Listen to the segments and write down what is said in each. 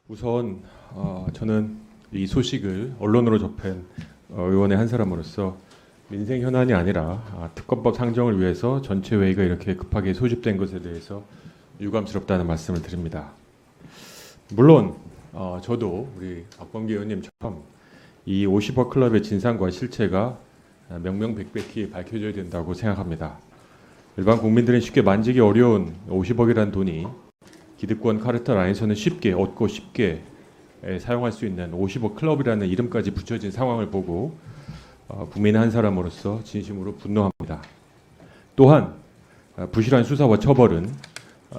우선 저는 이 소식을 언론으로 접한 의원의 한 사람으로서 민생 현안이 아니라 특검법 상정을 위해서 전체 회의가 이렇게 급하게 소집된 것에 대해서 유감스럽다는 말씀을 드립니다. 물론 저도 우리 박범계 의원님처럼 이 50억 클럽의 진상과 실체가 명명백백히 밝혀져야 된다고 생각합니다. 일반 국민들은 쉽게 만지기 어려운 50억이라는 돈이 기득권 카르텔 안에서는 쉽게 얻고 쉽게 사용할 수 있는 50억 클럽이라는 이름까지 붙여진 상황을 보고 국민의 한 사람으로서 진심으로 분노합니다. 또한 부실한 수사와 처벌은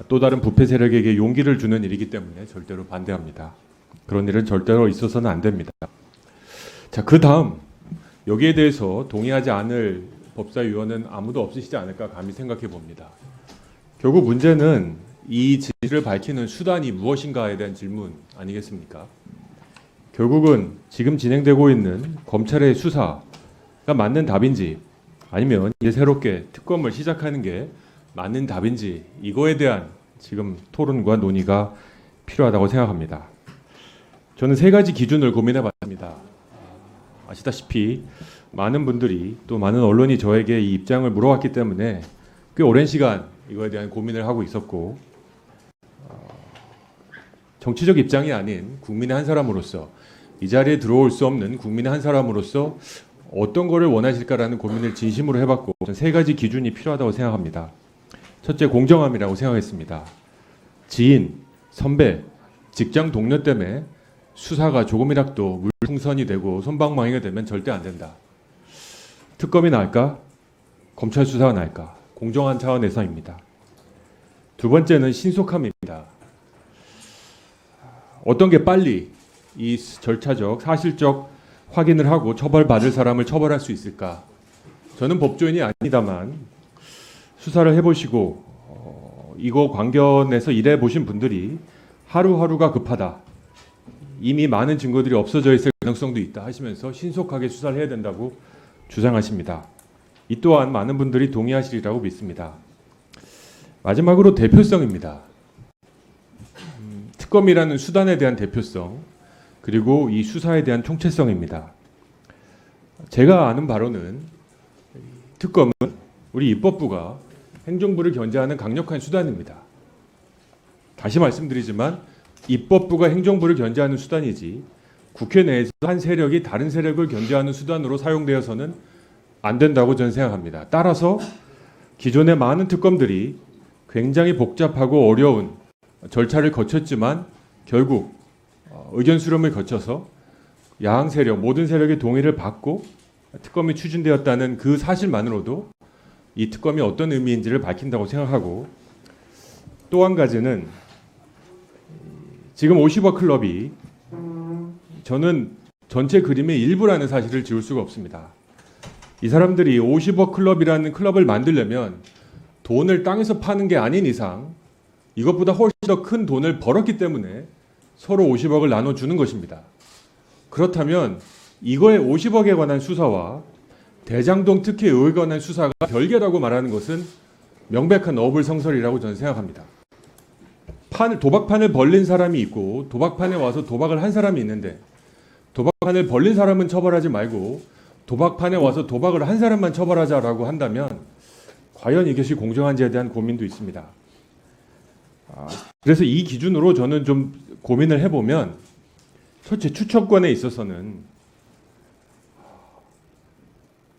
또 다른 부패 세력에게 용기를 주는 일이기 때문에 절대로 반대합니다. 그런 일은 절대로 있어서는 안 됩니다. 자, 그 다음 여기에 대해서 동의하지 않을 법사위원은 아무도 없으시지 않을까 감히 생각해 봅니다. 결국 문제는 이 진실을 밝히는 수단이 무엇인가에 대한 질문 아니겠습니까? 결국은 지금 진행되고 있는 검찰의 수사가 맞는 답인지 아니면 이제 새롭게 특검을 시작하는 게 맞는 답인지 이거에 대한 지금 토론과 논의가 필요하다고 생각합니다. 저는 세 가지 기준을 고민해 봤습니다. 아시다시피 많은 분들이 또 많은 언론이 저에게 이 입장을 물어왔기 때문에 꽤 오랜 시간 이거에 대한 고민을 하고 있었고 정치적 입장이 아닌 국민의 한 사람으로서 이 자리에 들어올 수 없는 국민의 한 사람으로서 어떤 거를 원하실까라는 고민을 진심으로 해봤고 저는 세 가지 기준이 필요하다고 생각합니다. 첫째, 공정함이라고 생각했습니다. 지인, 선배, 직장 동료 때문에 수사가 조금이라도 물풍선이 되고 솜방망이가 되면 절대 안 된다. 특검이 나을까? 검찰 수사가 나을까? 공정한 차원에서입니다. 두 번째는 신속함입니다. 어떤 게 빨리 이 절차적, 사실적 확인을 하고 처벌받을 사람을 처벌할 수 있을까? 저는 법조인이 아니다만 수사를 해보시고 이거 관련해서 일해보신 분들이 하루하루가 급하다. 이미 많은 증거들이 없어져 있을 가능성도 있다 하시면서 신속하게 수사를 해야 된다고 주장하십니다. 이 또한 많은 분들이 동의하시리라고 믿습니다. 마지막으로 대표성입니다. 특검이라는 수단에 대한 대표성 그리고 이 수사에 대한 총체성입니다. 제가 아는 바로는 특검은 우리 입법부가 행정부를 견제하는 강력한 수단입니다. 다시 말씀드리지만 입법부가 행정부를 견제하는 수단이지 국회 내에서 한 세력이 다른 세력을 견제하는 수단으로 사용되어서는 안 된다고 저는 생각합니다. 따라서 기존의 많은 특검들이 굉장히 복잡하고 어려운 절차를 거쳤지만 결국 의견 수렴을 거쳐서 야당 세력, 모든 세력의 동의를 받고 특검이 추진되었다는 그 사실만으로도 이 특검이 어떤 의미인지를 밝힌다고 생각하고 또 한 가지는 지금 50억 클럽이 저는 전체 그림의 일부라는 사실을 지울 수가 없습니다. 이 사람들이 50억 클럽이라는 클럽을 만들려면 돈을 땅에서 파는 게 아닌 이상 이것보다 훨씬 더 큰 돈을 벌었기 때문에 서로 50억을 나눠주는 것입니다. 그렇다면 이거의 50억에 관한 수사와 대장동 특혜 의혹에 관한 수사가 별개라고 말하는 것은 명백한 어불성설이라고 저는 생각합니다. 도박판을 벌린 사람이 있고 도박판에 와서 도박을 한 사람이 있는데 도박판을 벌린 사람은 처벌하지 말고 도박판에 와서 도박을 한 사람만 처벌하자라고 한다면 과연 이것이 공정한지에 대한 고민도 있습니다. 그래서 이 기준으로 저는 좀 고민을 해보면 첫째 추천권에 있어서는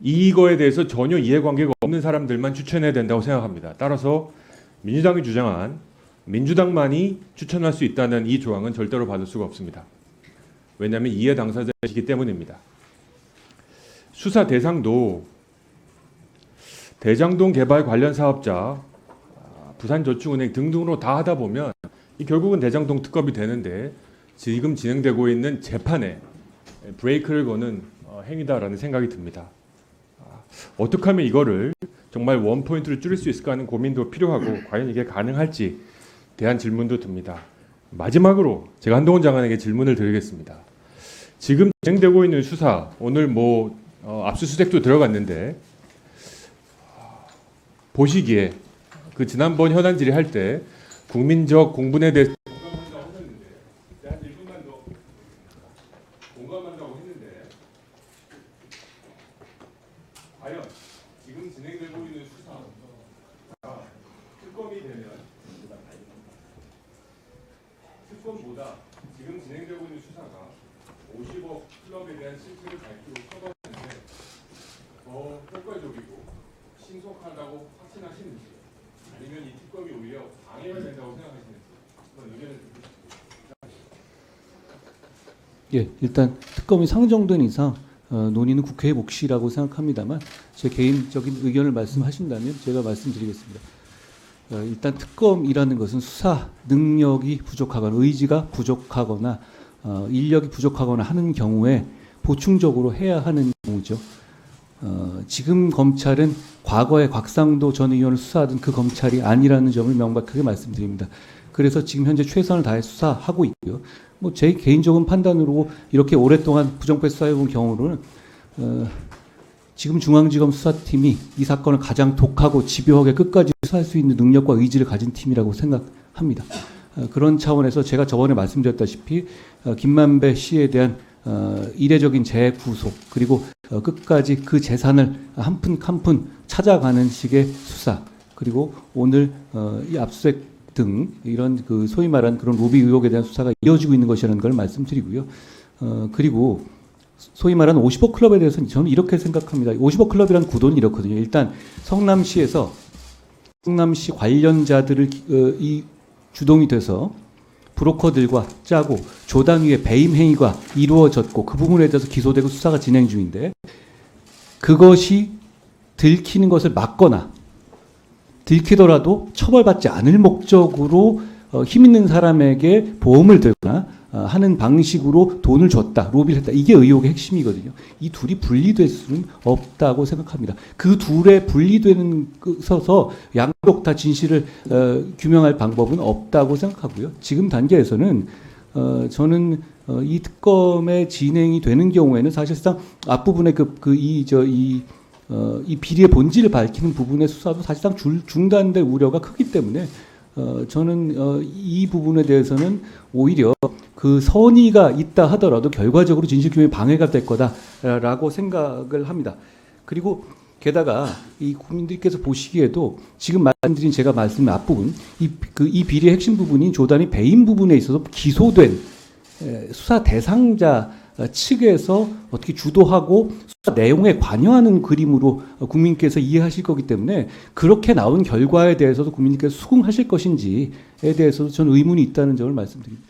이거에 대해서 전혀 이해관계가 없는 사람들만 추천해야 된다고 생각합니다. 따라서 민주당이 주장한 민주당만이 추천할 수 있다는 이 조항은 절대로 받을 수가 없습니다. 왜냐하면 이해 당사자이기 때문입니다. 수사 대상도 대장동 개발 관련 사업자, 부산저축은행 등등으로 다 하다 보면 결국은 대장동 특검이 되는데 지금 진행되고 있는 재판에 브레이크를 거는 행위다라는 생각이 듭니다. 어떻게 하면 이거를 정말 원포인트를 줄일 수 있을까 하는 고민도 필요하고 과연 이게 가능할지 대한 질문도 듭니다. 마지막으로 제가 한동훈 장관에게 질문을 드리겠습니다. 지금 진행되고 있는 수사, 오늘 압수수색도 들어갔는데 보시기에 그 지난번 현안 질의할 때 국민적 공분에 대해서 공감한다고 했는데 과연 지금 진행되고 있는 수사가 특검이 되면 특검보다 지금 진행되고 있는 수사가 50억 클럽에 대한 실체를 밝히고 처벌하는데 더 효과적이고 신속하다고 확신하시는지 아니면 이 특검이 오히려 방해가 된다고 생각하시는지 그런 의견을 듣고 싶습니다. 예, 일단 특검이 상정된 이상 논의는 국회의 몫이라고 생각합니다만 제 개인적인 의견을 말씀하신다면 제가 말씀드리겠습니다. 일단 특검이라는 것은 수사 능력이 부족하거나 의지가 부족하거나 인력이 부족하거나 하는 경우에 보충적으로 해야 하는 경우죠. 지금 검찰은 과거에 곽상도 전 의원을 수사하던 그 검찰이 아니라는 점을 명백하게 말씀드립니다. 그래서 지금 현재 최선을 다해 수사하고 있고요. 뭐 제 개인적인 판단으로 이렇게 오랫동안 부정부패 수사해온 경우로는 지금 중앙지검 수사팀이 이 사건을 가장 독하고 집요하게 끝까지 수사할 수 있는 능력과 의지를 가진 팀이라고 생각합니다. 그런 차원에서 제가 저번에 말씀드렸다시피 김만배 씨에 대한 이례적인 재구속 그리고 끝까지 그 재산을 한 푼 한 푼 찾아가는 식의 수사 그리고 오늘 이 압수수색 등 이런 그 소위 말한 그런 로비 의혹에 대한 수사가 이어지고 있는 것이라는 걸 말씀드리고요. 그리고 소위 말하는 50억 클럽에 대해서는 저는 이렇게 생각합니다. 50억 클럽이라는 구도는 이렇거든요. 일단 성남시에서 성남시 관련자들을 이 주동이 돼서 브로커들과 짜고 조단 위에 배임 행위가 이루어졌고 그 부분에 대해서 기소되고 수사가 진행 중인데 그것이 들키는 것을 막거나 들키더라도 처벌받지 않을 목적으로 힘 있는 사람에게 보험을 들거나 하는 방식으로 돈을 줬다, 로비를 했다. 이게 의혹의 핵심이거든요. 이 둘이 분리될 수는 없다고 생각합니다. 그 둘에 분리되는 서서 양쪽 다 진실을 규명할 방법은 없다고 생각하고요. 지금 단계에서는 저는 이 특검의 진행이 되는 경우에는 사실상 앞부분에 이 비리의 본질을 밝히는 부분의 수사도 사실상 중단될 우려가 크기 때문에 저는 이 부분에 대해서는 오히려 그 선의가 있다 하더라도 결과적으로 진실규명에 방해가 될 거다라고 생각을 합니다. 그리고 게다가 이 국민들께서 보시기에도 지금 말씀드린 제가 말씀의 앞부분 이 비리의 핵심 부분인 조단이 배임 부분에 있어서 기소된 수사 대상자 측에서 어떻게 주도하고 수사 내용에 관여하는 그림으로 국민께서 이해하실 거기 때문에 그렇게 나온 결과에 대해서도 국민께서 수긍하실 것인지에 대해서도 저는 의문이 있다는 점을 말씀드립니다.